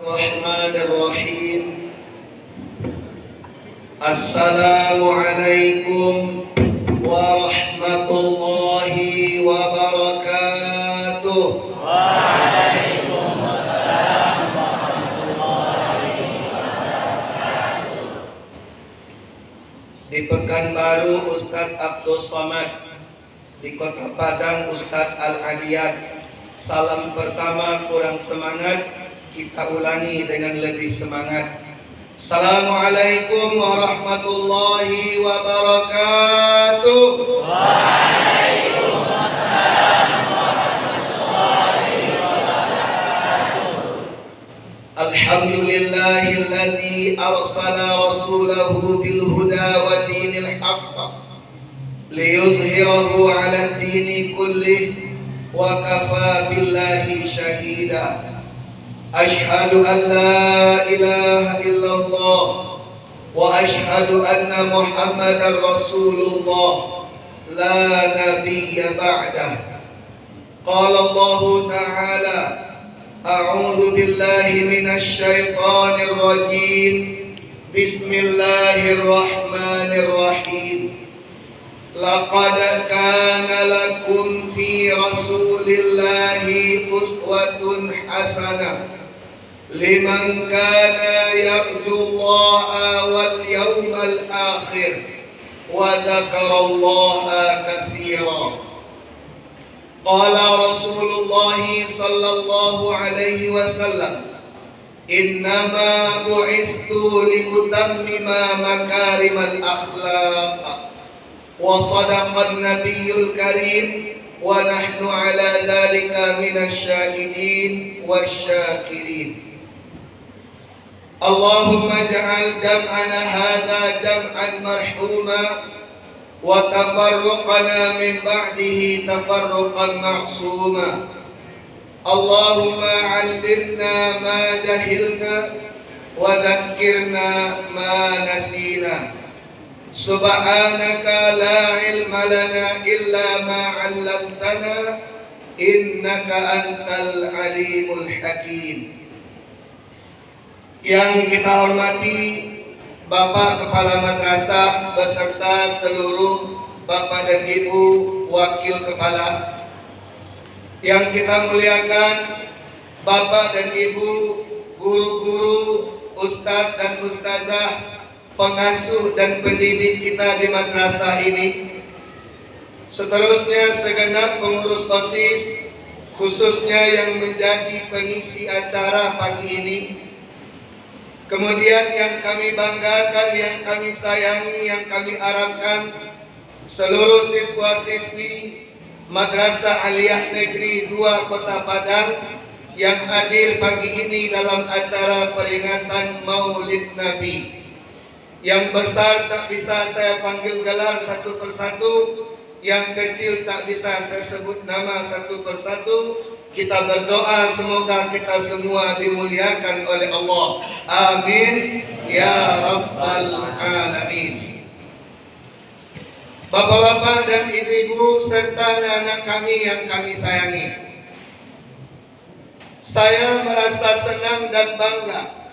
Bismillahirrahmanirrahim. Assalamualaikum warahmatullahi wabarakatuh. Waalaikumsalam warahmatullahi wabarakatuh. Di Pekanbaru Ustadz Abdul Somad, di Kota Padang Ustadz Al-Adiyat. Salam pertama kurang semangat, kita ulangi dengan lebih semangat. Assalamualaikum warahmatullahi wabarakatuh. Waalaikumsalam warahmatullahi wabarakatuh. Alhamdulillahilladzi arsala rasulahu bil huda wa dinil haqq liyuzhirahu 'ala ad-dini kullih wa kafa billahi syahida. Ashhadu an la ilaha illallah wa ashhadu anna Muhammadar Rasulullah la nabiyya ba'dah. Qala Allah ta'ala a'udzu billahi minasy syaithanir rajim. Bismillahirrahmanirrahim. Laqad kana lakum fi rasulillahi uswatun hasanah liman kana yarjullaha wal yawmal akhir wa dzakarallaha katsiran. Qala Rasulullah sallallahu alaihi wasallam, innama bu'ithtu liutammima makarimal akhlaq. Wa sadaqan nabiyyul karim wa nahnu ala dhalika minasy syahidin wasyakirin. Allahumma ja'al jam'ana hadha jam'an marhuma wa tafarruqana min ba'dihi tafarruqan ma'suma. Allahumma 'allimna ma jahilna wa dhakkirna ma nasina. Subhanaka la ilma lana illa ma 'allamtana innaka antal alimul hakim. Yang kita hormati Bapak Kepala Madrasah beserta seluruh Bapak dan Ibu Wakil Kepala. Yang kita muliakan Bapak dan Ibu guru-guru, ustadz dan ustazah, pengasuh dan pendidik kita di madrasah ini. Seterusnya segenap pengurus OSIS, khususnya yang menjadi pengisi acara pagi ini. Kemudian yang kami banggakan, yang kami sayangi, yang kami harapkan seluruh siswa-siswi Madrasah Aliyah Negeri 2 Kota Padang yang hadir pagi ini dalam acara peringatan Maulid Nabi. Yang besar tak bisa saya panggil gelar satu persatu, yang kecil tak bisa saya sebut nama satu persatu. Kita berdoa semoga kita semua dimuliakan oleh Allah. Amin ya rabbal alamin. Bapak-bapak dan ibu-ibu serta anak-anak kami yang kami sayangi, saya merasa senang dan bangga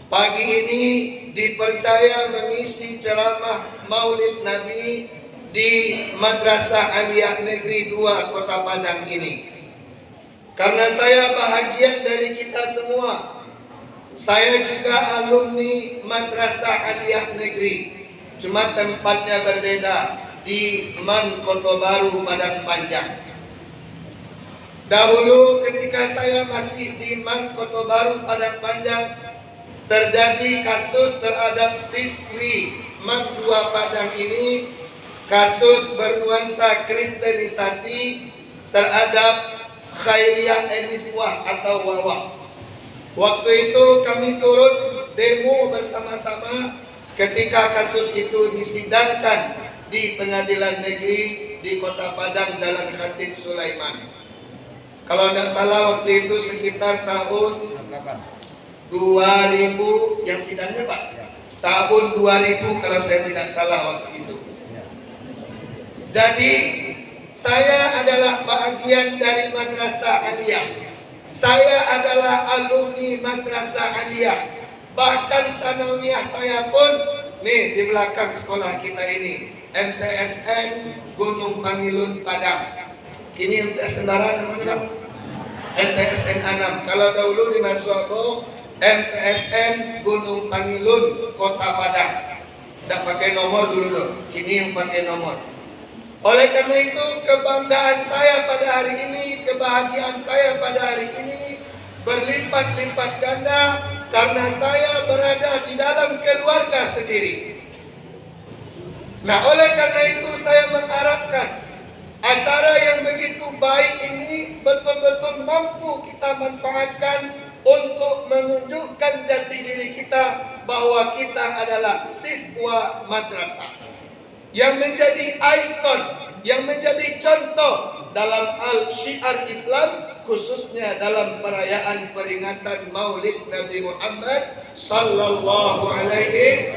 pagi ini dipercaya mengisi ceramah Maulid Nabi di Madrasah Aliyah Negeri 2 Kota Padang ini. Karena saya bahagian dari kita semua. Saya juga alumni Madrasah Aliyah Negeri, cuma tempatnya berbeda, di Man Kota Baru Padang Panjang. Dahulu ketika saya masih di Man Kota Baru Padang Panjang, terjadi kasus terhadap siswi Man 2 Padang ini, kasus bernuansa kristenisasi terhadap Khairiyah Eniswah atau Wawa. Waktu itu kami turut demo bersama-sama ketika kasus itu disidangkan di Pengadilan Negeri di Kota Padang, Jalan Khatib Sulaiman. Kalau tidak salah waktu itu sekitar tahun 2000, yang sidangnya Pak, tahun 2000 kalau saya tidak salah waktu itu. Jadi saya adalah bagian dari Madrasah Aliyah. Saya adalah alumni Madrasah Aliyah. Bahkan sanawiyah saya pun nih di belakang sekolah kita ini, MTSN Gunung Pangilun Padang. Kini MTSN Barat namanya Bang? MTSN Anam. Kalau dahulu di Maswabo MTSN Gunung Pangilun Kota Padang. Tidak pakai nomor dulu loh. Kini yang pakai nomor. Oleh karena itu kebanggaan saya pada hari ini, kebahagiaan saya pada hari ini berlipat-lipat ganda karena saya berada di dalam keluarga sendiri. Nah, oleh karena itu saya mengharapkan acara yang begitu baik ini betul-betul mampu kita manfaatkan untuk menunjukkan jati diri kita bahwa kita adalah siswa madrasah yang menjadi ikon, yang menjadi contoh dalam al-syiar Islam, khususnya dalam perayaan peringatan Maulid Nabi Muhammad sallallahu alaihi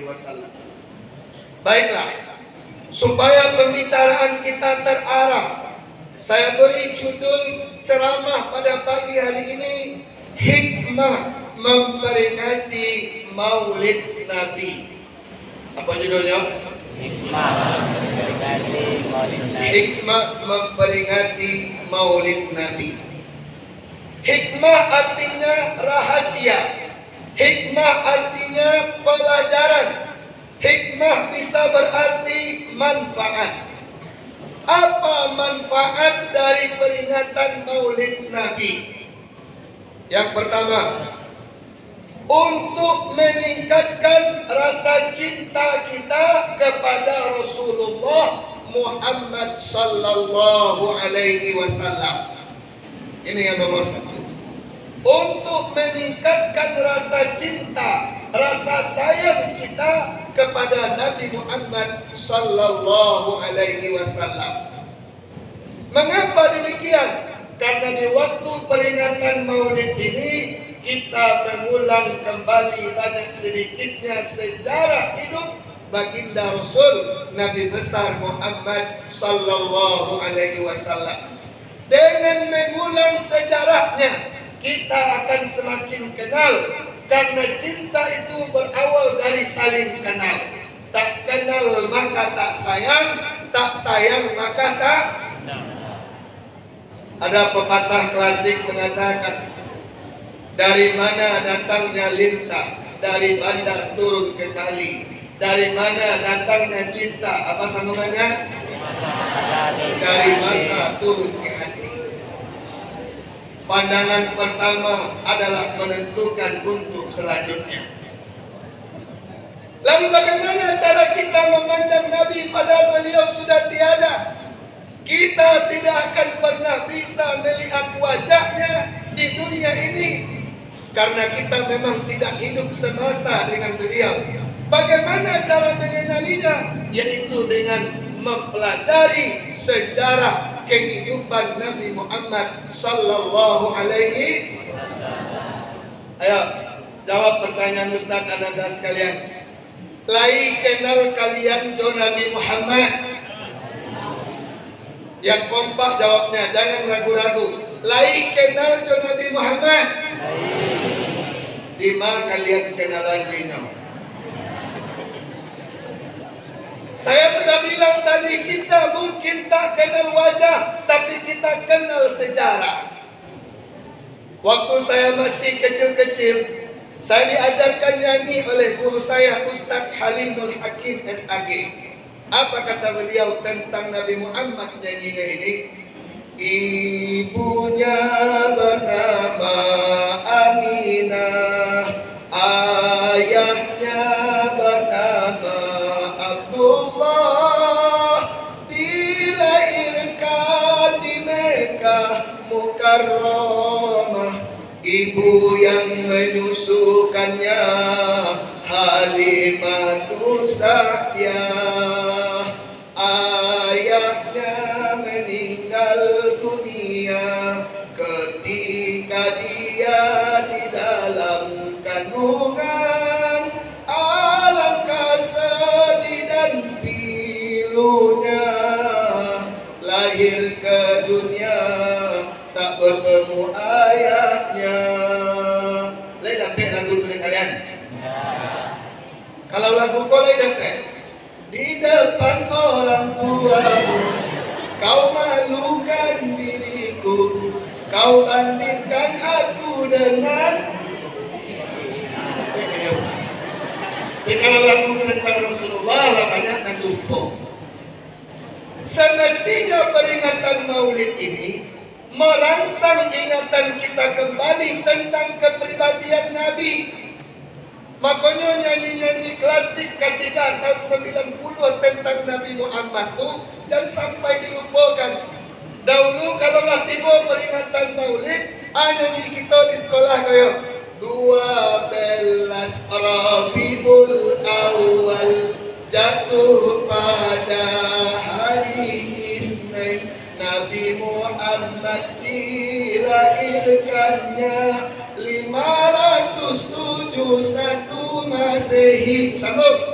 wasallam. Baiklah, supaya pembicaraan kita terarah, saya beri judul ceramah pada pagi hari ini, hikmah memperingati Maulid Nabi. Apa judulnya? Hikmah memperingati Maulid Nabi. Hikmah memperingati Maulid Nabi. Hikmah artinya rahasia. Hikmah artinya pelajaran. Hikmah bisa berarti manfaat. Apa manfaat dari peringatan Maulid Nabi? Yang pertama, untuk meningkatkan rasa cinta kita kepada Rasulullah Muhammad sallallahu alaihi wasallam. Ini yang nomor satu. Untuk meningkatkan rasa cinta, rasa sayang kita kepada Nabi Muhammad sallallahu alaihi wasallam. Mengapa demikian? Karena di waktu peringatan Maulid ini kita mengulang kembali banyak sedikitnya sejarah hidup baginda Rasul Nabi besar Muhammad sallallahu alaihi wasallam. Dengan mengulang sejarahnya, kita akan semakin kenal, karena cinta itu berawal dari saling kenal. Tak kenal maka tak sayang maka tak. Ada pepatah klasik mengatakan, dari mana datangnya lintah, dari bandar turun ke kali. Dari mana datangnya cinta, apa sambungannya? Dari mata turun ke hati. Pandangan pertama adalah menentukan untuk selanjutnya. Lalu bagaimana cara kita memandang Nabi padahal beliau sudah tiada? Kita tidak akan pernah bisa melihat wajahnya di dunia ini, karena kita memang tidak hidup semasa dengan beliau. Bagaimana cara mengenalinya? Yaitu dengan mempelajari sejarah kehidupan Nabi Muhammad sallallahu alaihi wasallam. Ayo, jawab pertanyaan Ustaz Ananda sekalian. Lai kenal kalian jo Nabi Muhammad? Yang kompak jawabnya, jangan ragu-ragu. Lai kenal jo Nabi Muhammad? Di mana kalian kenalan beliau? Saya sudah bilang tadi, kita mungkin tak kenal wajah, tapi kita kenal sejarah. Waktu saya masih kecil-kecil, saya diajarkan nyanyi oleh guru saya, Ustaz Halimul Hakim SAG. Apa kata beliau tentang Nabi Muhammad nyanyinya ini? Ibunya bernama Aminah, ayahnya bernama Abdullah, dilahirkan di Mekah Mukarramah. Ibu yang menyusukannya Halimatus Sa'diyah, ayahnya meninggal dunia ketika dia di dalam kandungan. Alangkah sedih dan pilunya lahir ke dunia Bukolai dapat. Di depan orang tuamu, kau malukan diriku, kau bandingkan aku dengan. Jadi kalau lagu tentang Rasulullah lah banyak yang lupa. Semestinya peringatan Maulid ini merangsang ingatan kita kembali tentang kepribadian Nabi. Makanya nyanyi-nyanyi klasik kasidah tahun 90 tentang Nabi Muhammad tu jangan sampai dilupakan. Dahulu kalau lah tiba peringatan Maulid, nyanyi kita di sekolah kaya 12 Rabiul Awal jatuh pada hari Isnin, Nabi Muhammad dilahirkannya 571 Masehi. Sambung.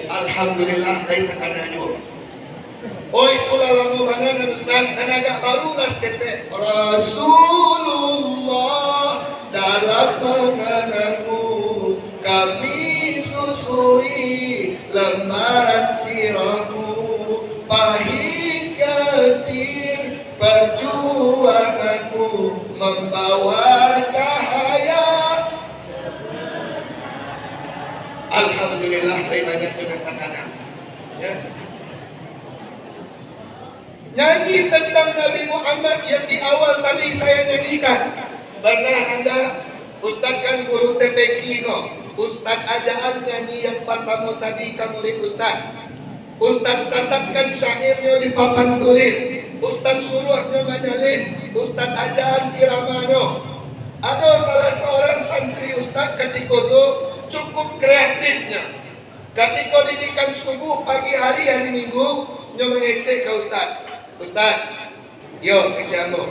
Alhamdulillah saya tekanannya. Oh itulah lagu mana dan Ustaz dan agak barulah seketek Rasulullah dalam mengenangmu kami susui lembaran sirahmu pahit getir perjuanganmu membawa cahaya. Alhamdulillah saya banyak dengan tekanan ya. Nyanyi tentang Nabi Muhammad yang di awal tadi saya nyanyikan. Pernah anda Ustaz kan guru TPQ kok. Ustaz ajaan nyanyi yang pertama tadi kamu murid Ustaz. Ustaz catatkan syairnya di papan tulis. Ustaz suruhnya menyalin. Ustaz ajaan iramanya. Ada salah seorang santri Ustaz ketika itu cukup kreatifnya. Ketika didikan subuh pagi hari Minggu, dia mengecek ke Ustaz. Ustaz, yo kejamu.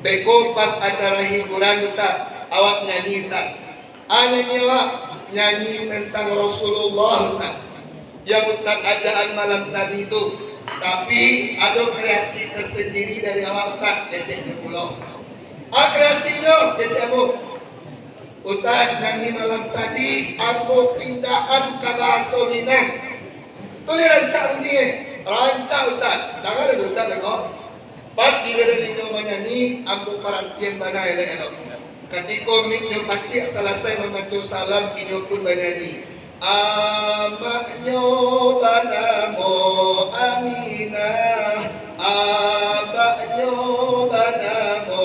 Beko pas acara hiburan Ustaz, awak nyanyi Ustaz. Nyanyi awak nyanyi tentang Rasulullah Ustaz. Yang Ustaz ajaan malam tadi itu. Tapi ada kreasi tersendiri dari awak Ustaz, keceknya pulau. Kreasinya kecekmu. Ustaz nyanyi malam tadi, aku pindahan ke bahasa Minang. Tulis rancak bunyi rancak Ustaz. Jangan ada Ustaz kok. Pas di beda dia menyanyi, aku perhatian mana elok-elok. Ketika miknya pacik selesai membaca salam, kini pun menyanyi. Amaknya banamo Aminah, abaknya banamo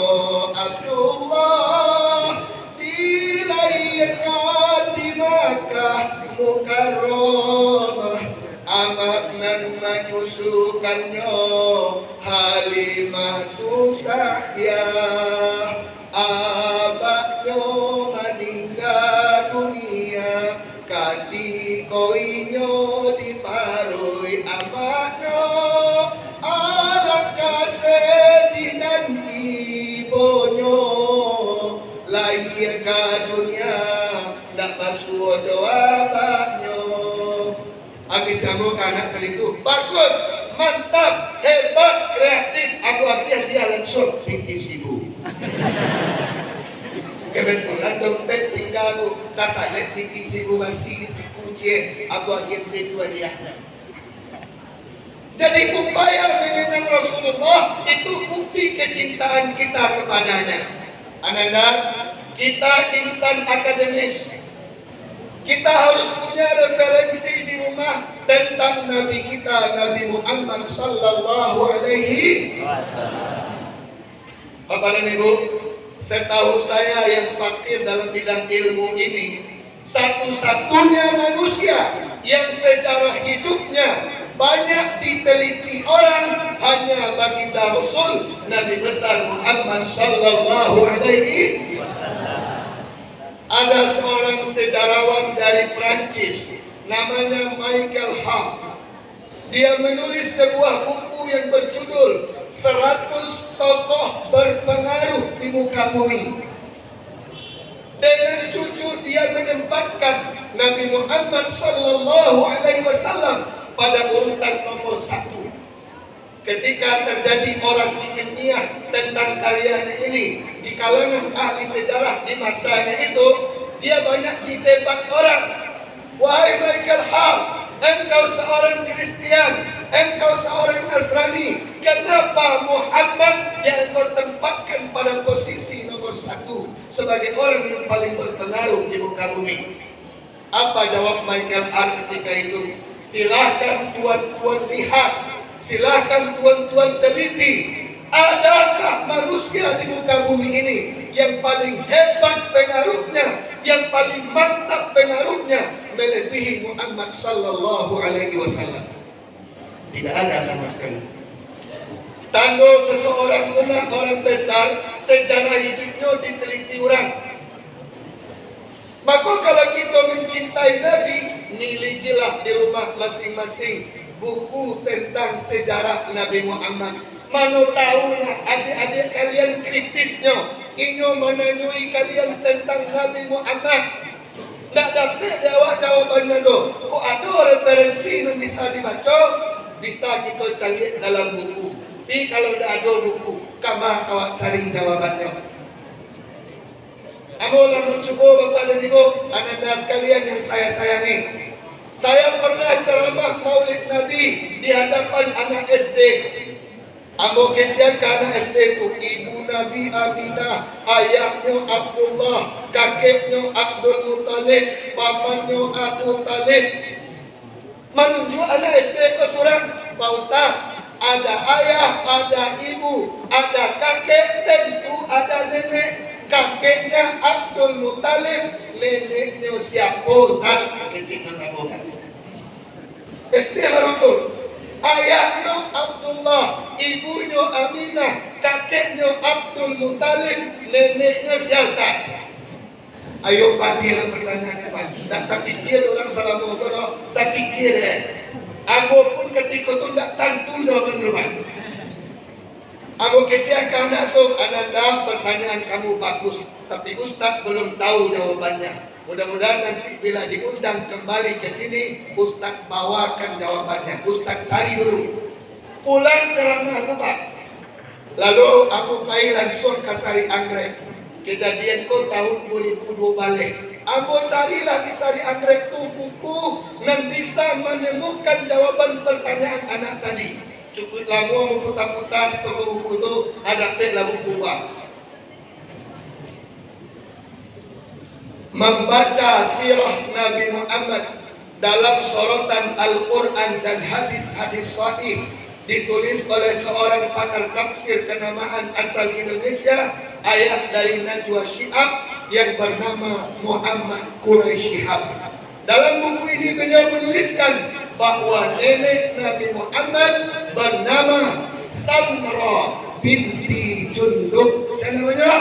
Abdullah, dilahirkan di Makkah Mukarramah. Amak nan menyusukannya Halimah tu Sa'diyah, abaknya meninggal dunia katikoinyo diparui amaknya. Alangkah sedih dan ibunya lahir ke dunia nak basuh doa abaknya. Aku campur ke anak itu bagus, mantap, hebat, kreatif. Aku dia langsung 50,000. Kebetulan dompet tinggal aku tak salah 50,000 masih si kunci. Aku akhir situ dia. Jadi upaya mengenang Rasulullah itu bukti kecintaan kita kepadanya. Ananda, kita insan akademis. Kita harus punya referensi di rumah tentang Nabi kita, Nabi Muhammad sallallahu alaihi wasallam. Bapak dan Ibu, setahu saya yang fakir dalam bidang ilmu ini, satu-satunya manusia yang sejarah hidupnya banyak diteliti orang hanya baginda Rasul Nabi besar Muhammad sallallahu alaihi wasallam. Ada seorang sejarawan dari Prancis namanya Michael Hart. Dia menulis sebuah buku yang berjudul 100 tokoh berpengaruh di muka bumi. Dengan jujur dia menempatkan Nabi Muhammad sallallahu alaihi wasallam pada urutan nomor 1. ketika terjadi orasi ilmiah tentang karyanya ini di kalangan ahli sejarah di masanya itu, dia banyak didebat orang. Wahai Michael Hall, engkau seorang Kristian, engkau seorang Nasrani, kenapa Muhammad yang engkau tempatkan pada posisi nomor 1 sebagai orang yang paling berpengaruh di muka bumi? Apa jawab Michael Hall ketika itu? Silahkan tuan-tuan lihat, silahkan tuan-tuan teliti. Adakah manusia di muka bumi ini yang paling hebat pengaruhnya, yang paling mantap pengaruhnya melebihi Muhammad sallallahu alaihi wasallam? Tidak ada sama sekali. Tanda seseorang pula orang besar, sejarah hidupnya diteliti orang. Maka kalau kita mencintai Nabi, milikilah di rumah masing-masing buku tentang sejarah Nabi Muhammad. Mana tahulah adik-adik kalian kritisnya, inyo menanyui kalian tentang Nabi Muhammad. Tak dapat jawab jawabannya tu. Kok ada referensi yang bisa dibaca? Bisa kita cari dalam buku. Tapi kalau tak ada buku, kamah awak cari jawabannya. Amolah mencuba Bapak dan Ibu, anda sekalian yang saya sayangi. Saya pernah ceramah Maulid Nabi di hadapan anak SD. Ambo kecian ke anak SD itu, ibu Nabi Aminah, ayahnya Abdullah, kakeknya Abdul Muttalib, bapaknya Abu Talib. Menunjuk anak SD ke surang, Pak Ustaz, ada ayah, ada ibu, ada kakek, tentu ada nenek. Kakeknya Abdul Muttalib, neneknya siapa? Ustaz, kecil nak tahu kan? SD baru tu. Ayahnya Abdullah, ibunya Aminah, kakeknya Abdul Muttalib, neneknya siapa? Ayo panggil pertanyaannya Pak. Tak fikir orang salah muka, tak fikir Aku pun ketika tu tak tentu jawapan rumah. Aku kecil ke anak tu, anak pertanyaan kamu bagus, tapi Ustaz belum tahu jawabannya. Mudah-mudahan nanti bila diundang kembali ke sini, Ustaz bawakan jawabannya. Ustaz cari dulu. Pulang ceramah aku Pak. Lalu aku pergi langsung ke Sari Anggrek. Kejadian ku tahun 2002 balik. Aku carilah di Sari Anggrek tu buku yang bisa menemukan jawaban pertanyaan anak tadi. Cukup lama memutar-putar di toko buku itu, ada peklah buku Pak. Membaca sirah Nabi Muhammad dalam sorotan Al-Quran dan hadis-hadis sahih ditulis oleh seorang pakar tafsir kenamaan asal Indonesia, ayah dari Najwa Shihab yang bernama Muhammad Quraisy Shihab. Dalam buku ini beliau menuliskan bahwa nenek Nabi Muhammad bernama Samra binti Jundub. Siapa namanya?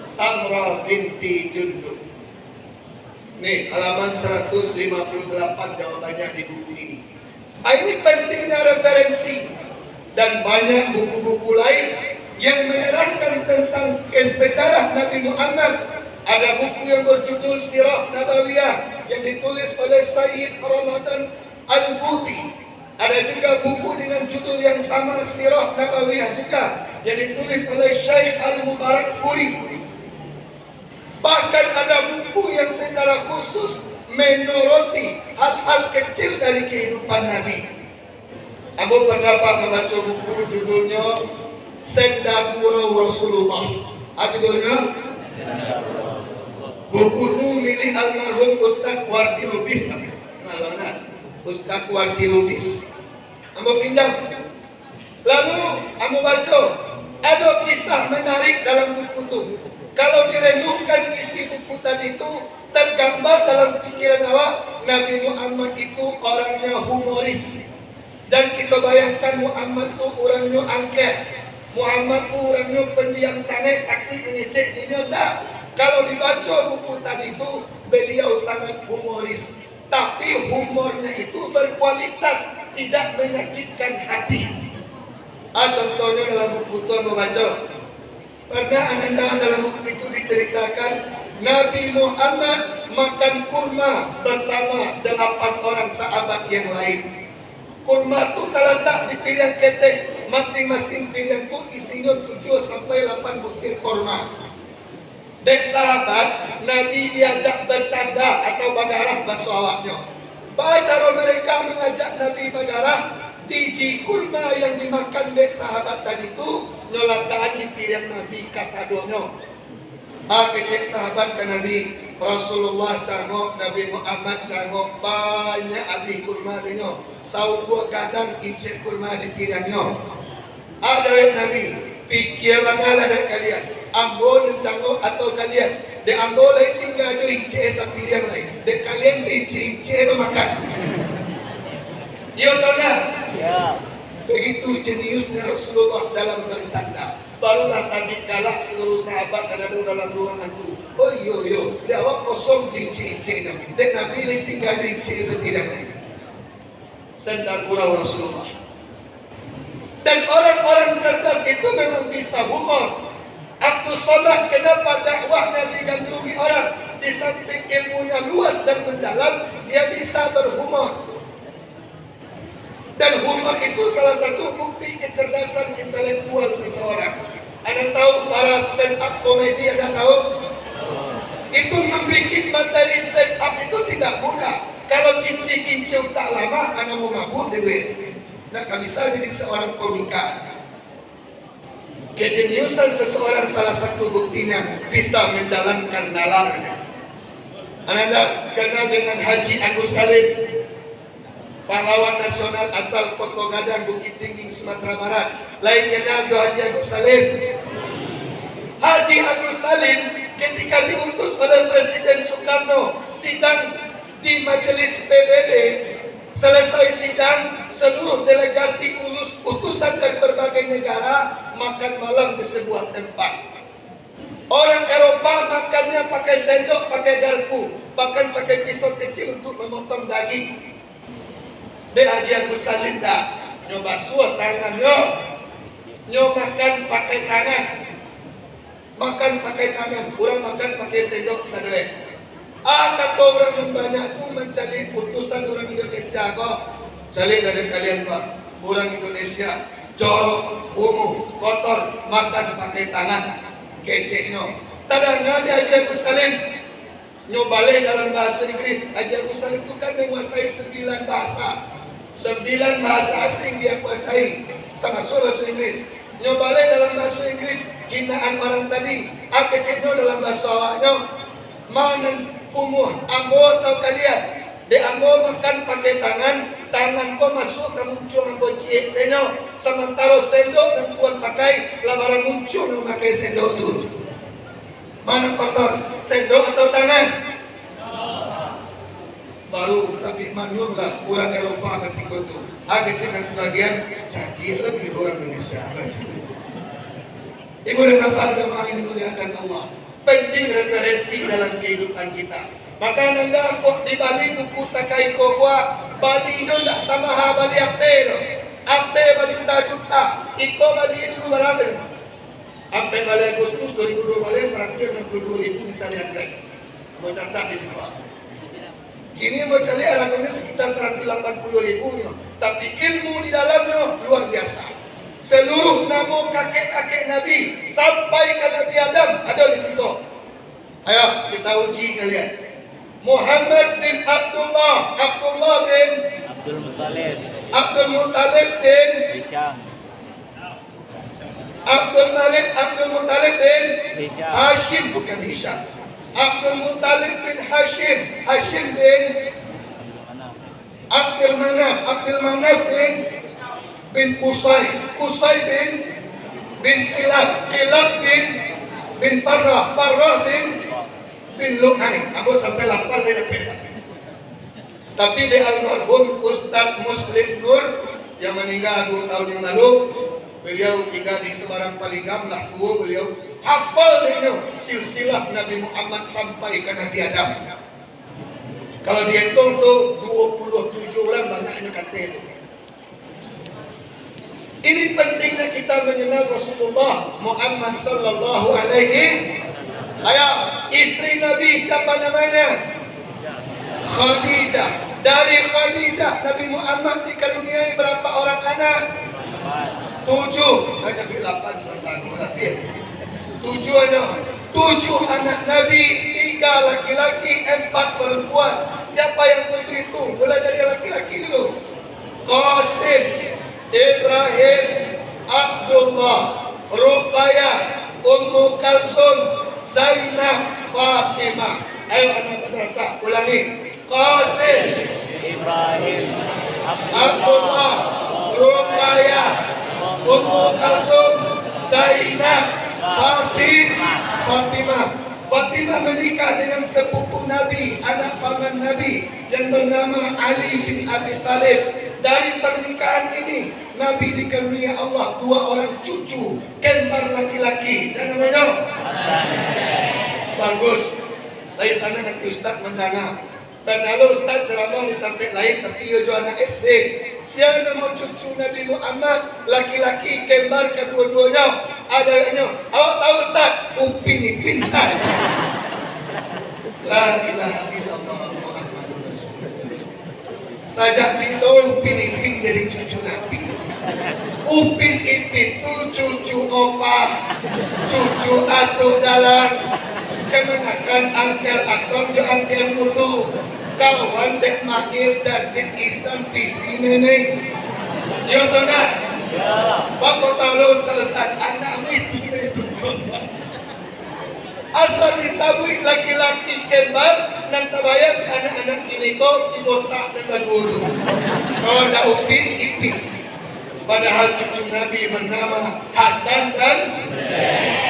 Samra binti Jundub. Nih, halaman 158 jawabannya di buku ini. Ini pentingnya referensi dan banyak buku-buku lain yang menerangkan tentang sejarah Nabi Muhammad. Ada buku yang berjudul Sirah Nabawiyah yang ditulis oleh Sayyid Ramadan Al-Buti. Ada juga buku dengan judul yang sama, Sirah Nabawiyah juga, yang ditulis oleh Syekh Al-Mubarak Furi. Bahkan ada buku yang secara khusus menyoroti hal-hal kecil dari kehidupan Nabi. Ambo pernah membaca buku judulnya Sendagurau Rasulullah. Apa judulnya? Buku itu milik almarhum Ustaz Wardi Lubis. Kenal banget Ustaz Wardi Lubis. Ambo pinjam. Lalu ambo baca, ada kisah menarik dalam buku itu. Kalau direnungkan isi buku tadi itu, tergambar dalam pikiran awak, Nabi Muhammad itu orangnya humoris. Dan kita bayangkan Muhammad itu orangnya angker. Muhammad itu orangnya pendiam sangat, takut mengecek dia tak. Kalau dibaca buku tadi itu, beliau sangat humoris. Tapi humornya itu berkualitas, tidak menyakitkan hati. Contohnya dalam buku itu membaca. Pernah anda dalam buku itu diceritakan, Nabi Muhammad makan kurma bersama 8 orang sahabat yang lain. Kurma tu terletak di piring ketek. Masing-masing piring tu isinya 7 sampai 8 butir kurma. Dan sahabat, Nabi diajak bercanda atau bagarah bahasa awaknya. Cara mereka mengajak Nabi bagarah, biji kurma yang dimakan dek sahabat tadi tu nyolataan di piring Nabi kasadonya. Kecek sahabat ke Nabi Rasulullah cangok, Nabi Muhammad cangok, banyak abi kurma dia. Saubuk gadang incik kurma di piringnya. Ada Nabi, pikir bagaimana ada kalian, ambo dan cangok atau kalian, de ambo lain tinggal jo incik sa piring lain, de kalian incik makan. Ya tahu tak? Ya. Begitu jeniusnya Rasulullah dalam bercanda. Barulah tadi galak seluruh sahabat dan ada dalam ruangan itu. Oh yo, dia awak kosong incik dah. Dan Nabi lain tinggal incik setidaknya. Senda gurau Rasulullah. Dan orang-orang cerdas itu memang bisa humor. Abdul Somad kenapa dakwah Nabi gandungi orang? Di samping ilmunya luas dan mendalam, dia bisa berhumor. Dan humor itu salah satu bukti kecerdasan intelektual seseorang. Anda tahu para stand up komedi, Anda tahu? Itu membuat materi stand up itu tidak mudah. Kalau kinci tak lama, Anda mau mabuk dewe. Nak bisa jadi seorang komika. Kejeniusan seseorang salah satu buktinya bisa menjalankan nalarnya. Anda kenal dengan Haji Agus Salim, pahlawan nasional asal Kota Gadang, Bukit Tinggi, Sumatera Barat. Lain kenal jo Haji Agus Salim. Haji Agus Salim ketika diutus oleh Presiden Soekarno sidang di Majelis PBB, selesai sidang seluruh delegasi utusan dari berbagai negara makan malam di sebuah tempat. Orang Eropa makannya pakai sendok, pakai garpu, bahkan pakai pisau kecil untuk memotong daging. Dia Haji Agus Salim dah nyoba suat tangan nyo makan pakai tangan, orang makan pakai sendok sadue. Kata orang yang banyak tu mencari putusan orang Indonesia kok. Cari dari kalian kok, orang Indonesia jorok, kumuh, kotor, makan pakai tangan, keceknya. Tadanya dia Haji Agus Salim nyobale dalam bahasa Inggris. Haji Agus Salim itu kan menguasai 9 bahasa. 9 bahasa asing dia kuasai, termasuk bahasa Inggris. Nyobale dalam bahasa Inggris, hinaan orang tadi. Keceknya dalam bahasa awaknya, mana kumuh, ambo atau kalian. De ambo makan pakai tangan ko masuk ke muncul ambo ciek senyo. Sementara sendok dan tuan pakai, labaran muncul memakai sendok tu. Mana kotor, sendok atau tangan? Baru tapi manual lah orang Eropa ketika itu. Kecil dan sebagian sakit lebih orang Indonesia. Ibu dan bapak jemaah ini dimuliakan Allah. Penting referensi dalam kehidupan kita. Maka anda kok di Bali buku takai kokwa, Bali itu tak sama ha Bali ape lo. Ape Bali juta, iko Bali itu berapa? Ape Bali Agustus 2002 Bali 162.000 bisa lihat guys. Mau catat di situ. Kini mau cari alamatnya sekitar 180.000, tapi ilmu di dalamnya luar biasa. Seluruh nama kakek-kakek Nabi sampai ke Nabi Adam ada di situ. Ayo kita uji kalian. Muhammad bin Abdullah bin Abdul Muttalib bin Hisham, Abdul Muttalib bin Hashim, bukan Hisham. Abdul Muttalib bin Hashim bin Abdul Manaf bin Qusay bin Kilab bin Farrah bin Lu'ay. Aku sampai 8 lebih. Tapi di almarhum Ustaz Muslim Nur yang meninggal 2 tahun yang lalu, beliau tinggal di Semarang Palingam lah tua. Beliau hafal dia silsilah Nabi Muhammad sampai ke Nabi Adam. Kalau dihitung tu 27 orang banyaknya kata itu. Ini pentingnya kita mengenal Rasulullah Muhammad sallallahu alaihi. Ayo, istri Nabi siapa namanya? Khadijah. Dari Khadijah, Nabi Muhammad dikaruniai berapa orang anak? 7. Saya Nabi 8, saya tahu lebih. 7 anak. 7 anak Nabi, 3 laki-laki, 4 perempuan. Siapa yang 7 itu? Mulai dari laki-laki dulu. Qasim, Ibrahim, Abdullah, Ruqayyah, Ummu Kalsum, Zainab, Fatimah. Ayo anak madrasah, ulangi. Qasim, Ibrahim, Abdullah, Ruqayyah, Ummu Kalsum, Zainab, Fatimah. Fatimah menikah dengan sepupu Nabi, anak paman Nabi yang bernama Ali bin Abi Thalib. Dari pernikahan ini, Nabi dikaruniai Allah 2 orang cucu, kembar laki-laki. Saya namanya bagus. Dari sana nanti Ustaz mendengar. Dan lalu Ustaz ceramah di tempat lain, tapi ia juga anak SD. Siapa nama cucu Nabi Muhammad, laki-laki kembar kedua-duanya. Ada yang awak tahu Ustaz? Upin Ipin saja. La ilaha illallah Muhammadur Rasulullah. Sajak bila Upin Ipin jadi cucu Nabi. Upin Ipin itu cucu opa, cucu atuk dalang. Kemenakan angkel atom jo angkel mutu. Kawan dek makil dan dek isan visi nenek. Ya tahu tak? Bapak tahu lo Ustaz, anakmu itu sudah ditunjuk. Asal disabui laki-laki kembar dan terbayang anak-anak ini kau si botak dan baduru. Kau dah Upin Ipin. Padahal cucu Nabi bernama Hasan dan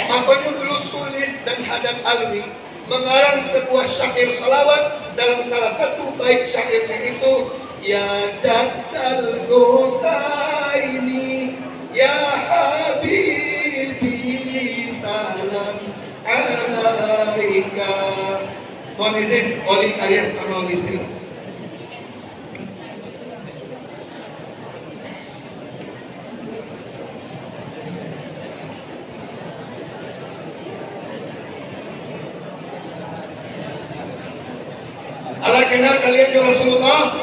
makanya dulu Sulis dan Hadad Alwi mengarang sebuah syair salawat. Dalam salah satu bait syairnya itu, Ya Jaddal Husaini, Ya Habibi, salam alaika. Mohon izin, oleh kalian sama oleh istilah. Allah kenal kalian ke Rasulullah.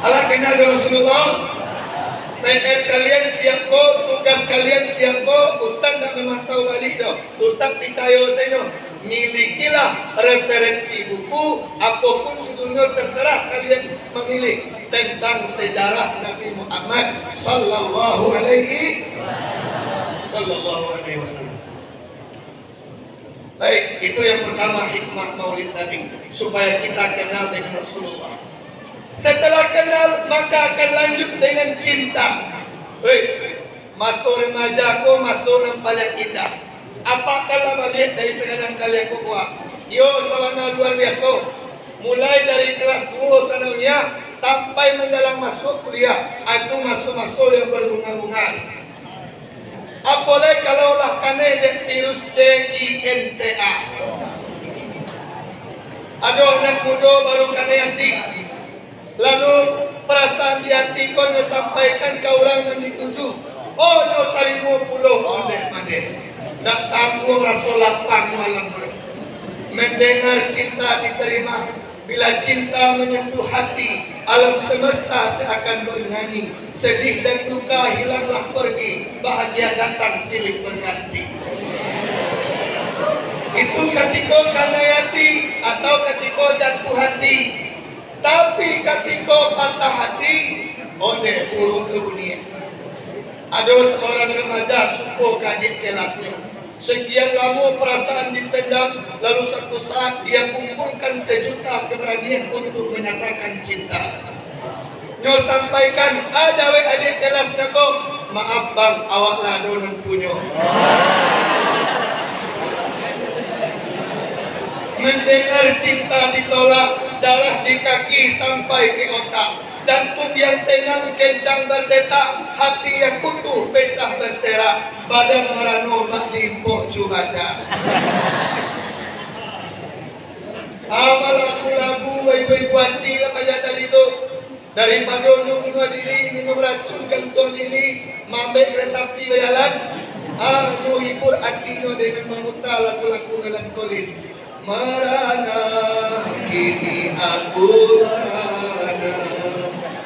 Allah kenal ke Rasulullah. PR kalian siap ko, tugas kalian siap ko. Ustaz tak memang tahu balik dah. Ustaz percaya saya no. Milikilah referensi buku, apapun judulnya terserah kalian memilih tentang sejarah Nabi Muhammad sallallahu alaihi wasallam. Baik, itu yang pertama hikmah Maulid Nabi, supaya kita kenal dengan Rasulullah. Setelah kenal, maka akan lanjut dengan cinta. Masuk remaja ko, masuk yang paling indah. Apakah balik dari sekadang kalian ko buat? Yo, sawana luar biasa. Mulai dari kelas 2 sanawiyah sampai menjelang masuk kuliah, itu masuk-masuk yang berbunga-bunga. Apalagi kalaulah kena virus CINTA. Ada anak muda baru kena hati. Lalu perasaan di hati kau sampaikan ke orang yang dituju. Oh, no tarimo pulau ondeh-mandeh. Nak tanggung rasa lapang malam malam. Mendengar cinta diterima. Bila cinta menyentuh hati, alam semesta seakan bernyanyi. Sedih dan duka hilanglah pergi, bahagia datang silih berganti. Itu ketika kena hati atau ketika jatuh hati. Tapi ketika patah hati, oleh urut dunia. Ada seorang remaja suka kadik kelasnya. Sekian lama perasaan dipendam, lalu satu saat dia kumpulkan 1 juta keberanian untuk menyatakan cinta. Nyo sampaikan, ada adik kelasnya kok, maaf bang, awak lah donan punya. Mendengar cinta ditolak, darah di kaki sampai ke otak. Jantung yang tenang kencang berdetak, hati yang utuh pecah berserak, badan merano mak limpuk cubada. Amal lagu-lagu baik-baik hati lah pada tadi tu. Daripada lu bunuh diri, minum racun gantung diri, mambek kereta api berjalan, lu hibur hati lu dengan memutar lagu-lagu melankolis. merana, kini aku merana.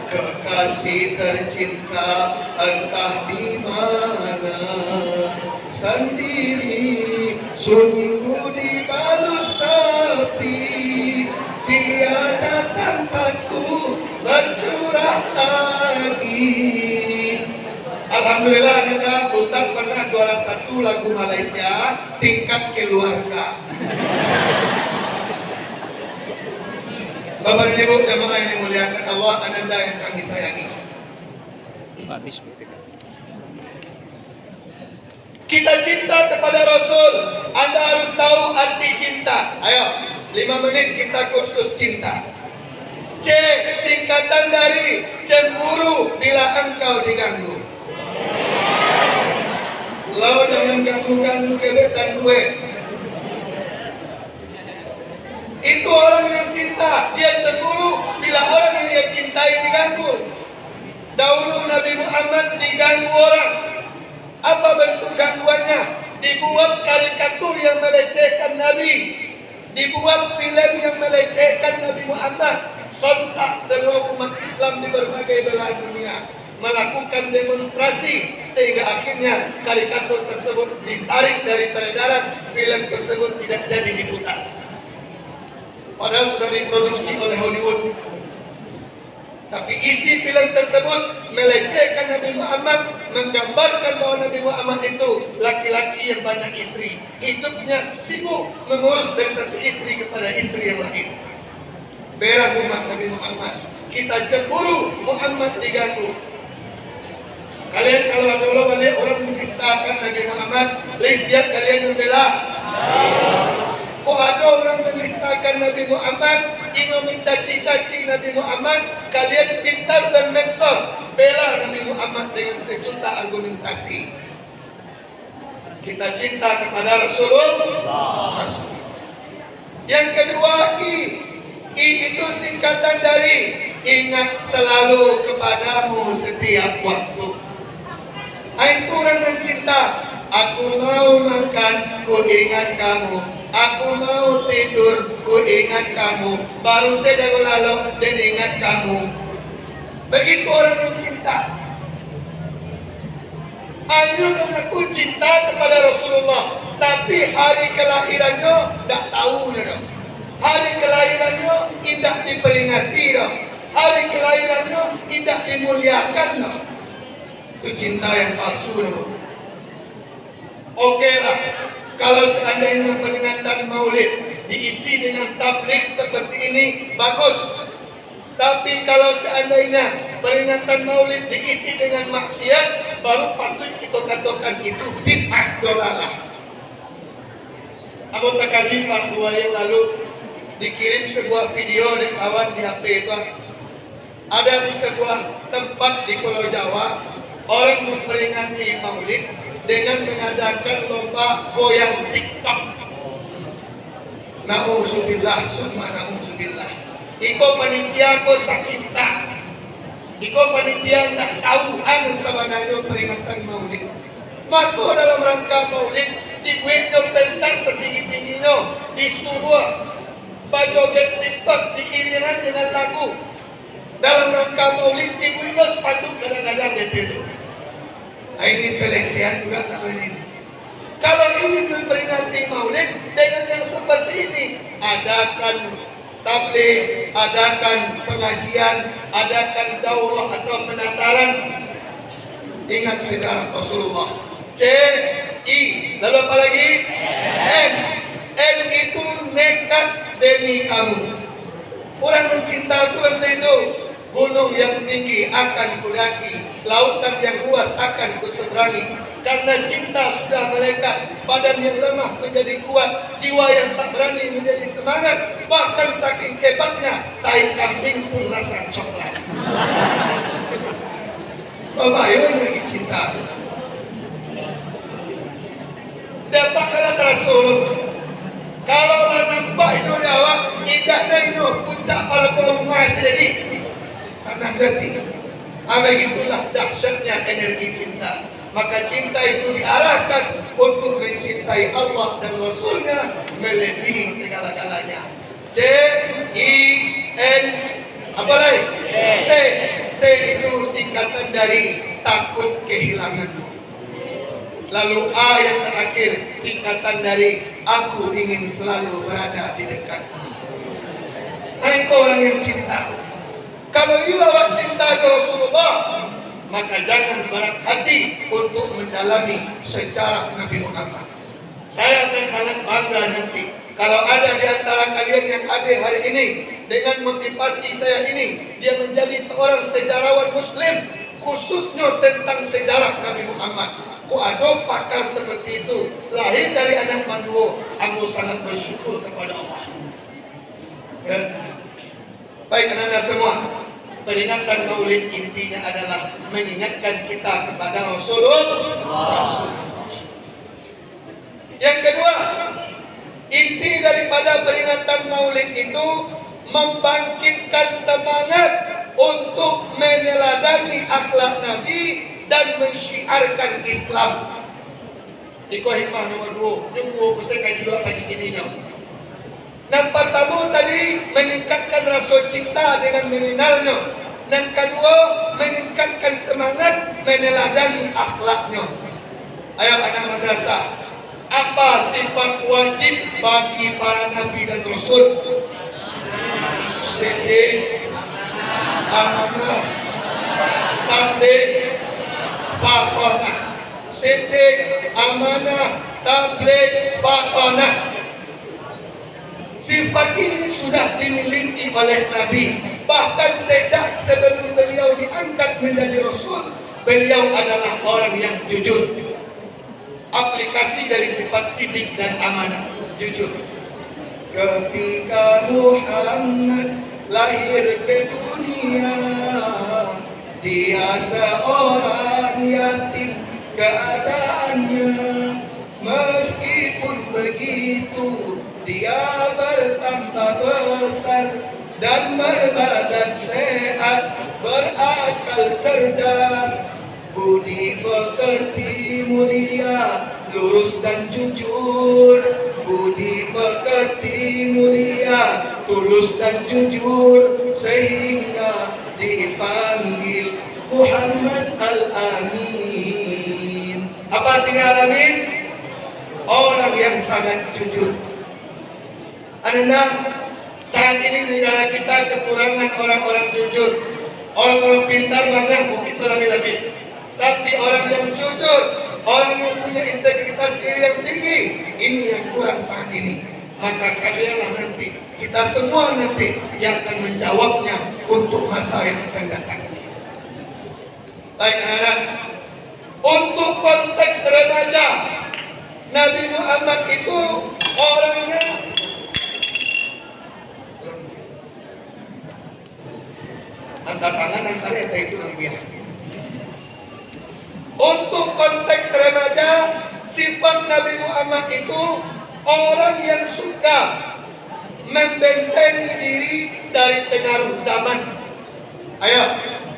Kekasih tercinta entah di mana, sendiri sunyiku dibalut sepi, tiada tempatku bercurah lagi. Alhamdulillah kita Ustaz pernah juara 1 lagu Malaysia tingkat keluarga. Bapak dan Ibu jamaah yang dimuliakan Allah, Ananda yang kami sayangi. Kita cinta kepada Rasul. Anda harus tahu arti cinta. Ayo, 5 menit kita kursus cinta. C, singkatan dari cemburu bila engkau diganggu. Lo jangan ganggu-ganggu gebetan gue. Itu orang yang cinta, dia cemburu bila orang yang dia cintai diganggu. Dahulu Nabi Muhammad diganggu orang. Apa bentuk gangguannya? Dibuat karikatur yang melecehkan Nabi, dibuat film yang melecehkan Nabi Muhammad. Sontak seluruh umat Islam di berbagai belahan dunia melakukan demonstrasi, sehingga akhirnya karikatur tersebut ditarik dari peredaran, film tersebut tidak jadi diputar. Padahal sudah diproduksi oleh Hollywood. Tapi isi film tersebut melecehkan Nabi Muhammad, menggambarkan bahwa Nabi Muhammad itu laki-laki yang banyak istri, hidupnya sibuk mengurus dari satu istri kepada istri yang lain. Berah umat Nabi Muhammad, kita cemburu Muhammad diganggu. Kalian kalau ada orang menistakan Nabi Muhammad, siap kalian membela? Kok ada orang menistakan Nabi Muhammad, ingin mencaci-caci Nabi Muhammad, kalian pintar dan medsos, bela Nabi Muhammad dengan sejuta argumentasi. Kita cinta kepada Rasulullah. Yang kedua, I itu singkatan dari ingat selalu kepadamu setiap waktu. Itu orang yang cinta. Aku mau makan, ku ingat kamu. Aku mau tidur, ku ingat kamu. Baru saja lalu dan ingat kamu. Begitu orang yang cinta. Ayo mengaku cinta kepada Rasulullah, tapi hari kelahirannya tak tahu dong. Hari kelahirannya tidak diperingati dong. Hari kelahirannya tidak dimuliakan dong. Itu cinta yang palsu dong. Oke lah, kalau seandainya peringatan Maulid diisi dengan tabligh seperti ini, bagus. Tapi kalau seandainya peringatan Maulid diisi dengan maksiat, baru patut kita katakan itu bid'ah dolalah. Anggota kami 4 bulan yang lalu dikirim sebuah video dari kawan di HP itu. Ada di sebuah tempat di Pulau Jawa, orang memperingati Maulid dengan mengadakan lomba goyang TikTok. Na'udzubillah, summa na'udzubillah. Iko panitia ko sakit tak. Iko panitia tak tahu ano sebenarnya peringatan Maulid. Masuk dalam rangka Maulid, dibuat pentas setinggi-tingginya, disuruh bajoget TikTok diiringan dengan lagu. Dalam rangka Maulid, dibuat sepatu kadang-kadang itu. Ini pelecehan juga tak ini. Kalau ingin memperingati Maulid dengan yang seperti ini, adakan tabligh, adakan pengajian, adakan daurah atau penataran. Ingat sejarah Rasulullah. C, I, lalu apa lagi? N. N itu nekat demi kamu. Orang mencinta Tuhan itu. Gunung yang tinggi akan kudaki, lautan yang luas akan kuseberangi. Karena cinta sudah melekat, badan yang lemah menjadi kuat, jiwa yang tak berani menjadi semangat. Bahkan saking hebatnya, tai kambing pun rasa coklat. Bapak ayo lagi cinta. Dapat kala Rasul. Kalau nampak itu jawab, indahnya itu puncak para rumah sendiri. Sangat detik. Begitulah dahsyatnya energi cinta. Maka cinta itu diarahkan untuk mencintai Allah dan Rasulnya melebihi segala-galanya. C I N apa lagi? T. T itu singkatan dari takut kehilanganmu. Lalu A yang terakhir singkatan dari aku ingin selalu berada di dekatmu. Hai kau orang yang cinta, kalau ia awak cinta ke Rasulullah, maka jangan berat hati untuk mendalami sejarah Nabi Muhammad. Saya akan sangat bangga nanti kalau ada di antara kalian yang hadir hari ini dengan motivasi saya ini, dia menjadi seorang sejarawan Muslim khususnya tentang sejarah Nabi Muhammad. Ku ada pakar seperti itu lahir dari anak manduo. Aku sangat bersyukur kepada Allah. Ya. Baik anak-anak semua, peringatan Maulid intinya adalah mengingatkan kita kepada Rasulullah. Yang kedua, inti daripada peringatan Maulid itu membangkitkan semangat untuk meneladani akhlak Nabi dan mensyiarkan Islam. Iko hikmah nomor 2, nunggu saya kaji juga pagi ini nyau. Yang pertama tadi meningkatkan rasa cinta dengan mengenalnya. Yang kedua meningkatkan semangat meneladani akhlaknya. Ayo anak madrasah, apa sifat wajib bagi para nabi dan rasul? Siddiq, amanah, tabligh, fatonah. Siddiq, amanah, tabligh, fatonah. Sifat ini sudah dimiliki oleh Nabi. Bahkan sejak sebelum beliau diangkat menjadi Rasul, beliau adalah orang yang jujur. Aplikasi dari sifat siddiq dan amanah, jujur. Ketika Muhammad lahir ke dunia, dia seorang yatim keadaannya. Meskipun begitu, dia bertambah besar dan berbadan sehat, berakal cerdas, budi pekerti mulia, lurus dan jujur. Budi pekerti mulia, tulus dan jujur, sehingga dipanggil Muhammad Al-Amin. Apa artinya Al-Amin? Orang yang sangat jujur. Anda saat ini negara kita kekurangan orang-orang jujur. Orang-orang pintar banyak, mungkin lebih-lebih. Tapi orang yang jujur, orang yang punya integritas diri yang tinggi, ini yang kurang saat ini. Maka kalianlah nanti, kita semua nanti yang akan menjawabnya untuk masa yang akan datang. Baik anak-anak, untuk konteks remaja, Nabi Muhammad itu orangnya angkat tangan, angkat itu lebih. Untuk konteks remaja, sifat Nabi Muhammad itu orang yang suka membentengi diri dari pengaruh zaman. Ayo,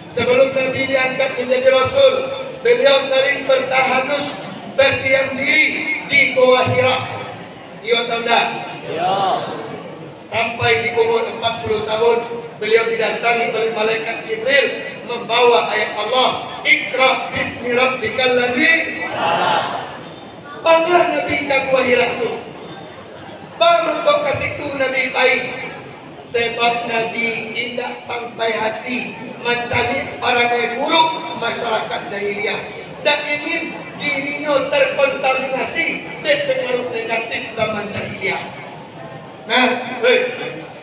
sebelum Nabi diangkat menjadi Rasul, beliau sering bertahanus, berdiam diri di Gua Hira. Iya atau enggak? Iya. Sampai di umur 40 tahun, beliau didatangi oleh malaikat Jibril membawa ayat Allah, Iqra bismi rabbikal ladzi Bangga Nabi ke Gua Hira itu. Bang kau kasih tu Nabi baik. Sebab Nabi tidak sampai hati mencari para buruk masyarakat jahiliyah dan ingin dirinya terkontaminasi dengan pengaruh negatif zaman jahiliyah. Nah,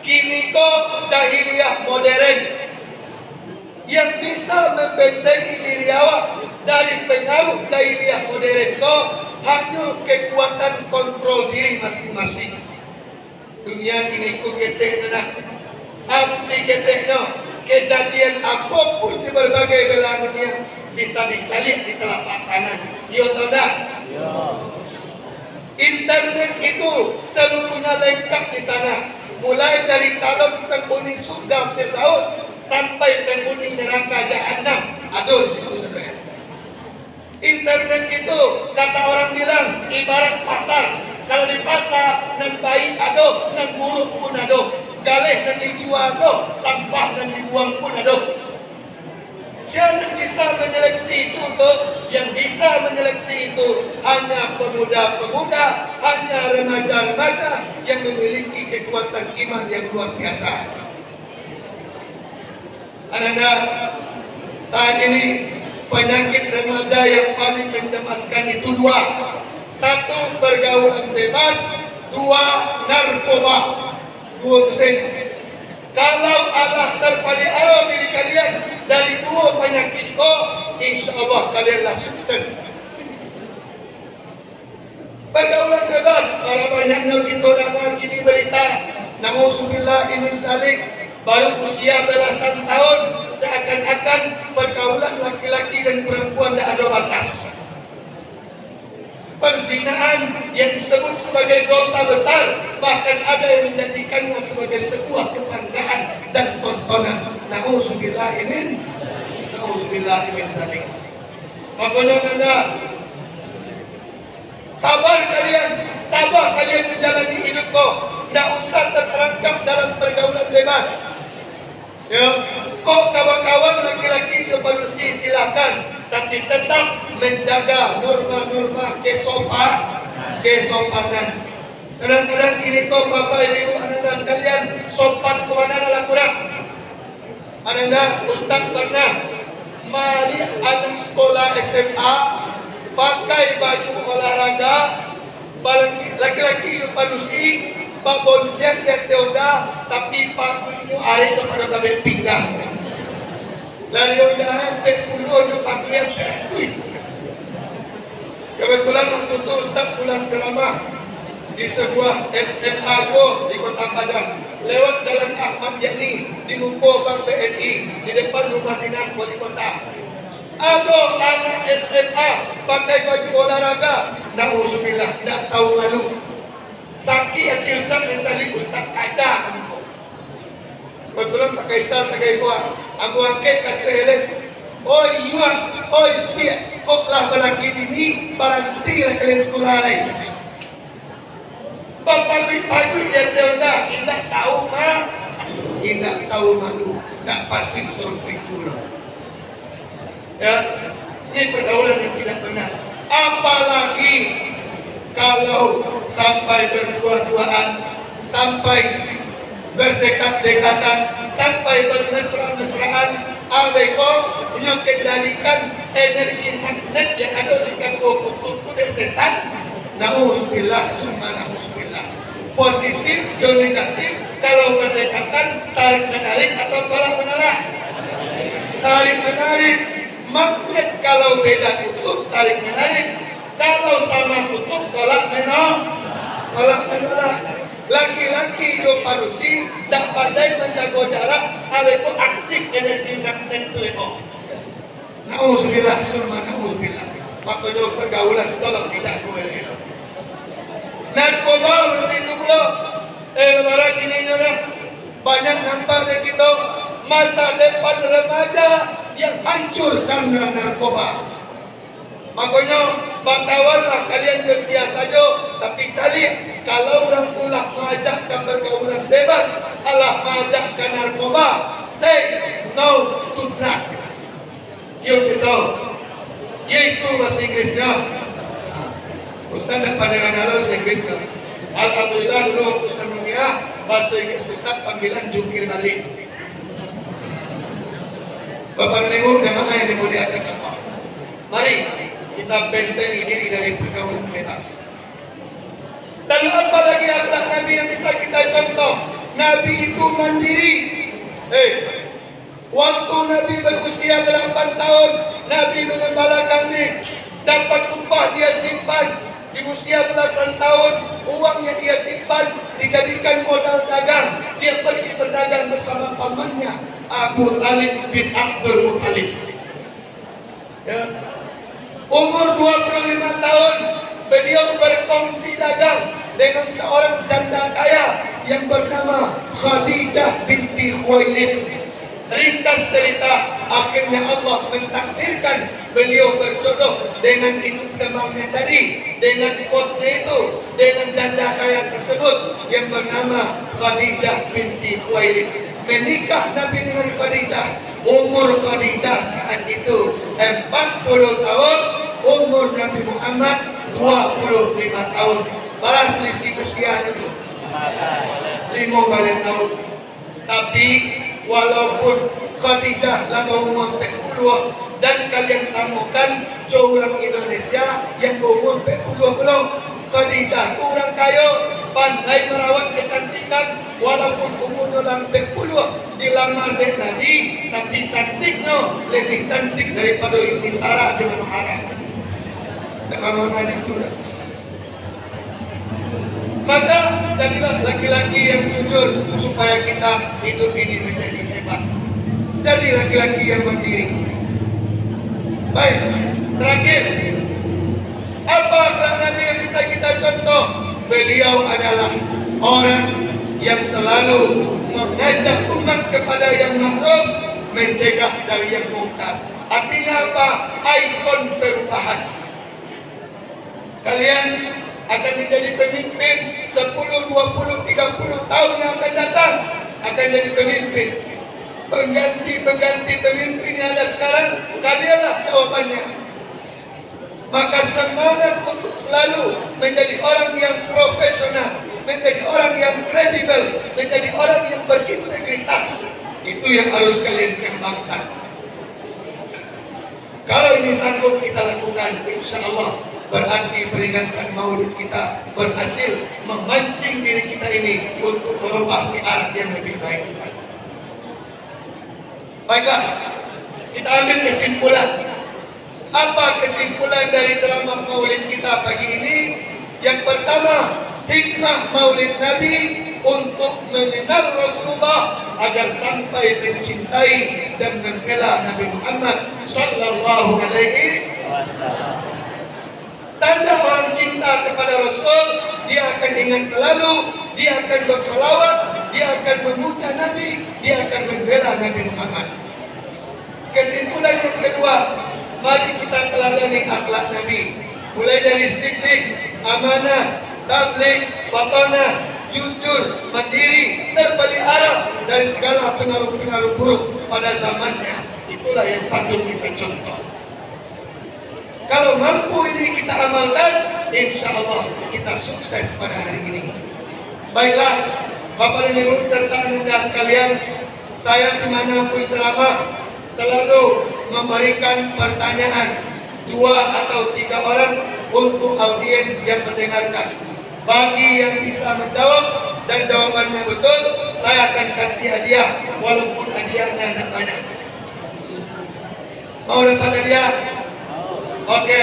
kini kok jahiliyah modern yang bisa membentengi diri awak dari pengaruh jahiliyah modern kok hanya kekuatan kontrol diri masing-masing. Dunia kini ku ketek nak, arti keteknya kejadian apapun di berbagai belahan dunia bisa dicari di telapak tangan. Yo tahu tak? Internet itu seluruhnya lengkap di sana. Mulai dari calon penghuni surga Firdaus sampai penghuni neraka Jahannam ada di situ saudara. Internet itu, kata orang bilang, ibarat pasar. Kalau di pasar, nan bayi ada, nan buruk pun ada. Galih nan dijual ada, sampah nan dibuang pun ada. Siapa yang bisa menyeleksi itu tu? Yang bisa menyeleksi itu hanya pemuda-pemuda, hanya remaja-remaja yang memiliki kekuatan iman yang luar biasa. Ananda, saat ini penyakit remaja yang paling mencemaskan itu dua. Satu, pergaulan bebas. Dua, narkoba. Dua itu. Kalau Allah terpelihara diri kalian dari dua penyakit itu, insya Allah kalianlah sukses. Pergaulan bebas, para banyaknya kita dengar kini berita, na'udzubillah min zalik, baru usia belasan tahun, seakan-akan pergaulan laki-laki dan perempuan tidak ada batas. Perzinaan yang disebut sebagai dosa besar, bahkan ada yang menjadikannya sebagai sebuah kebanggaan dan tontonan. Na'udzubillah min zalik. Makanya Anda sabar kalian, tabah kalian menjalani hidup kau. Tidak usah terperangkap dalam pergaulan bebas. Ya, kau kawan-kawan laki-laki reproduksi silakan, tapi tetap menjaga norma-norma kesopanan. Kadang-kadang ini kau bapak ibu anda sekalian, sopan kemana adalah kurang. Anda ustaz pernah mari anak sekolah SMA pakai baju olahraga, laki-laki reproduksi Pak bonceng yang teoda, tapi Pak Kuimu arek kepada kabel pinggang. Lari undahan pekuluh Pak Kuimu pekui. Kebetulan waktu itu Ustaz pulang ceramah di sebuah SMA di Kota Padang. Lewat Jalan Ahmad Yani di Muko Bank BNI di depan rumah dinas wali kota. Ada anak SMA pakai baju olahraga. Na'udzubillah, tidak tahu malu. Sakit hati Ustaz mencari Ustaz kaca. Kebetulan pakai sal pakai kuat. Aku angkat kaca helek. Oi yuan, oi pia, koklah belaki ini barantilah kalian sekolah lain. Bapak pagi dia tahu indah tahu mah, indah tahu malu, tak patut suruh pikir. Ya, ini pergaulan yang tidak benar. Apalagi kalau sampai berdua-duaan, sampai berdekat-dekatan, sampai bermesra-mesraan, abeko punya kendalikan energi magnet yang ada di kanggo kutub kuda setan. Na'udzubillah, summa na'udzubillah. Positif dan negatif, kalau berdekatan, tarik-menarik atau tolak-menolak. Tarik-menarik, magnet kalau beda kutub, tarik-menarik. Kalau sama kutub, tolak-menolak. Laki-laki yo padusi tak pandai menjaga jarak, aweko aktif energi magnet tu eko. Na'udzubillah, summa na'udzubillah. Makanya pergaulan tolong tidak boleh. Narkoba berarti dulu. Lebaran ini banyak nampak dari kita masa depan remaja yang hancur karena narkoba. Makanya bangkawanlah kalian bersia saja, tapi cari kalau orang tulah mengajakkan pergaulan bebas, Allah mengajakkan narkoba, say no to drug. Yaitu bahasa Inggrisnya. Ustaz dan pandangan halus Inggrisnya. Alhamdulillah dulu waktu sebelumnya bahasa Inggris Ustaz sambilan jungkir balik. Bapak dan Ibu jemaah yang dimuliakan Allah, mari kita bentengi diri dari pergaulan bebas. Dan apa lagi akhlak Nabi yang bisa kita contoh? Nabi itu mandiri. Waktu Nabi berusia 8 tahun, Nabi mengembala kambing, dapat upah dia simpan. Di usia belasan tahun, uang yang dia simpan dijadikan modal dagang. Dia pergi berdagang bersama pamannya Abu Talib bin Abdul Muttalib. Ya. Umur 25 tahun, beliau berkongsi dagang dengan seorang janda kaya yang bernama Khadijah binti Khuwailid. Ringkas cerita, akhirnya Allah mentakdirkan beliau berjodoh dengan itu semangnya tadi, dengan bosnya itu, dengan janda kaya tersebut yang bernama Khadijah binti Khuwailid. Menikah Nabi dengan Khadijah. Umur Khadijah saat itu 40 tahun, umur Nabi Muhammad 25 tahun. Balas selisih usia itu 15 tahun. Tapi walaupun Khadijah lama umur 40 dan kalian samakan jauh orang Indonesia yang umur 40 belum. Khadijah tu orang kaya, pandai merawat kecantikan, walaupun umurnya orang 40 dilamar oleh Nabi, tapi cantiknya lebih cantik daripada Yuni Sarah dengan Muharram. Memang itu. Maka jadilah laki-laki yang jujur supaya kita hidup ini menjadi hebat. Jadi laki-laki yang mandiri. Baik, terakhir, apa akhlak Nabi yang bisa kita contoh? Beliau adalah orang yang selalu mengajak umat kepada yang ma'ruf, mencegah dari yang mungkar. Artinya apa? Ikon perubahan. Kalian akan menjadi pemimpin 10, 20, 30 tahun yang akan datang, akan jadi pemimpin. Pengganti pemimpin yang ada sekarang, kalianlah jawabannya. Maka semangat untuk selalu menjadi orang yang profesional, menjadi orang yang kredibel, menjadi orang yang berintegritas, itu yang harus kalian kembangkan. Kalau ini sanggup kita lakukan, insya Allah berarti peringatan Maulid kita berhasil memancing diri kita ini untuk merubah ke arah yang lebih baik. Baiklah, kita ambil kesimpulan. Apa kesimpulan dari ceramah Maulid kita pagi ini? Yang pertama, hikmah Maulid Nabi untuk mengenal Rasulullah agar sampai mencintai dan membela Nabi Muhammad sallallahu alaihi wasallam. Tanda orang cinta kepada Rasul, dia akan ingat selalu, dia akan bersalawat, dia akan memuja Nabi, dia akan membela Nabi Muhammad. Kesimpulan yang kedua, mari kita teladani akhlak Nabi. Mulai dari siddiq, amanah, tabligh, fatanah, jujur, mandiri, terpelihara dari segala pengaruh-pengaruh buruk pada zamannya. Itulah yang patut kita contoh. Kalau mampu ini kita amalkan, insya Allah kita sukses pada hari ini. Baiklah, Bapak dan Ibu serta anda sekalian, saya dimanapun ceramah selalu memberikan pertanyaan 2 atau 3 orang untuk audiens yang mendengarkan. Bagi yang bisa menjawab dan jawabannya betul, saya akan kasih hadiah walaupun hadiahnya tidak banyak. Mau dapat hadiah? Oke,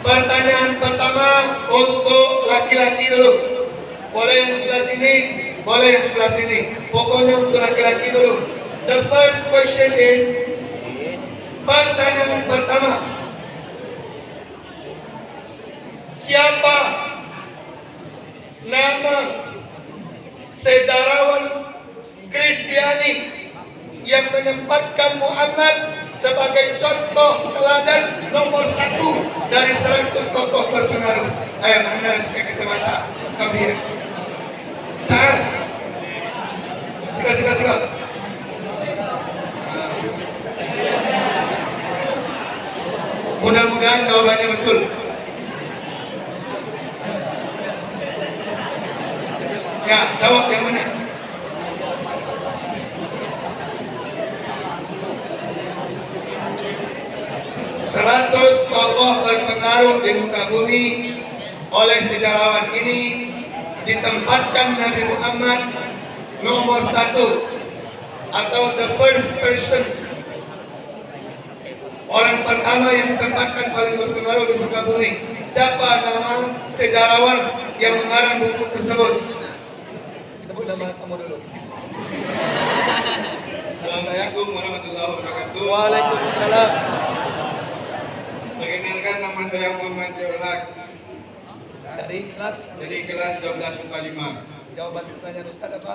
pertanyaan pertama untuk laki-laki dulu. Boleh yang sebelah sini, boleh yang sebelah sini. Pokoknya untuk laki-laki dulu. The first question is, pertanyaan pertama, siapa nama sejarawan Kristiani yang menempatkan Muhammad sebagai contoh teladan nomor 1 dari 100 tokoh berpengaruh? Ayo, mana pakai kacamata kami ya? Tahan. Siapa. Mudah-mudahan jawabannya betul. Ya, jawab yang mana? Seratus tokoh berpengaruh di muka bumi oleh sejarawan ini ditempatkan Nabi Muhammad nomor 1 atau the first person, orang pertama yang ditempatkan paling berpengaruh di muka bumi. Siapa nama sejarawan yang mengarang buku tersebut? Sebut nama kamu dulu. Assalamualaikum warahmatullahi wabarakatuh. Waalaikumsalam. Perkenalkan, nama saya Muhammad Jolak Dari kelas dari kelas 12 IPA 5. jawaban pertanyaan Ustaz apa?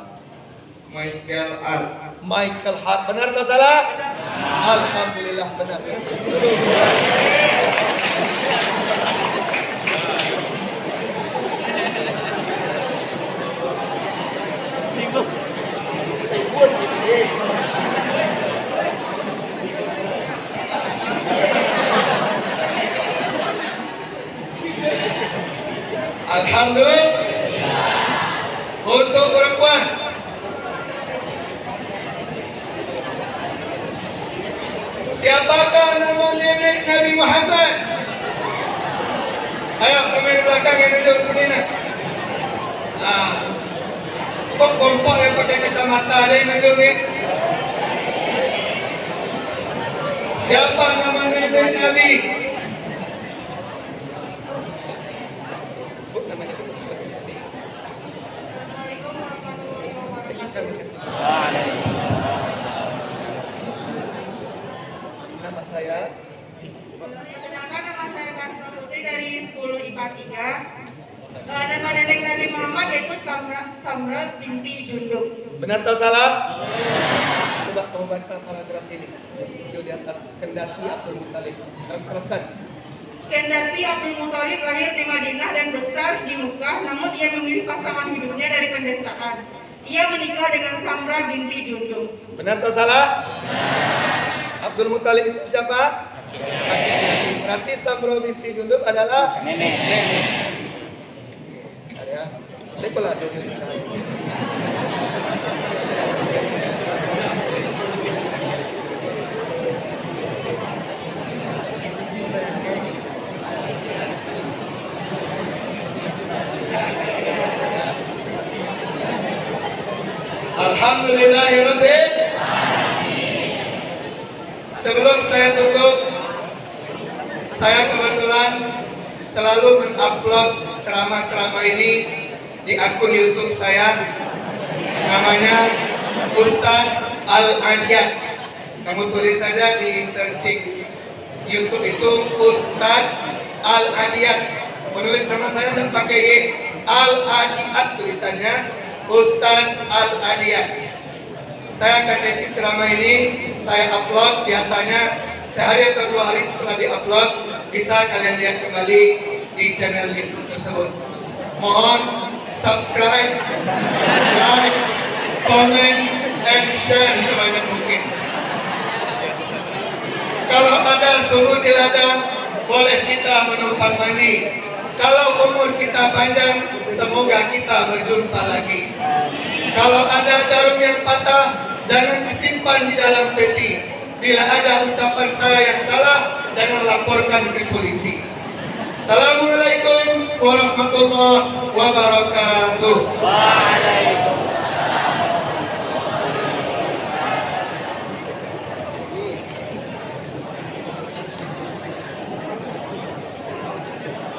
Michael Art. Michael Hart. Benar atau salah? Alhamdulillah benar. Alhamdulillah. Untuk perempuan, siapakah nama nenek Nabi Muhammad? Ayo kami belakang yang duduk sini nak. Kok kompak yang pakai kacamata ada yang duduk ni? Siapa nama nenek Nabi? Sebut namanya dulu. Assalamualaikum warahmatullahi wabarakatuh. Nama saya Perkenalkan, nama saya Karisma Putri dari 10 IPA 3. Nama nenek Nabi Muhammad yaitu Samra binti Jundub. benar atau salah? Coba kamu baca paragraf ini kecil di atas. Kendati Abdul Muthalib. Keras-keraskan. Kendati Abdul Muthalib lahir di Madinah dan besar di Mekah, namun ia memilih pasangan hidupnya dari pendesaan. Ia menikah dengan Samra binti Jundub. Benar atau salah? Abdul Muthalib itu siapa? Kakek Nabi. Berarti Samra binti Jundub adalah Nenek. Ada ya. Lepas lah dulu. Alhamdulillahirabbil. Sebelum saya tutup, saya kebetulan selalu mengupload ceramah-ceramah ini di akun YouTube saya, namanya Ustadz Al-Adiyat. Kamu tulis saja di searching YouTube itu Ustadz Al-Adiyat. Menulis nama saya tidak pakai Y, Al-Adiyat tulisannya, Ustadz Al-Adiyat. Saya akan edit ceramah ini, saya upload biasanya sehari atau 2 hari setelah di-upload, bisa kalian lihat kembali di channel YouTube tersebut. Mohon subscribe, like, comment, and share sebanyak mungkin. Kalau ada suhu di ladang, boleh kita menumpang mandi. Kalau umur kita panjang, semoga kita berjumpa lagi. Kalau ada jarum yang patah, jangan disimpan di dalam peti. Bila ada ucapan saya yang salah, jangan laporkan ke polisi. Assalamualaikum warahmatullahi wabarakatuh.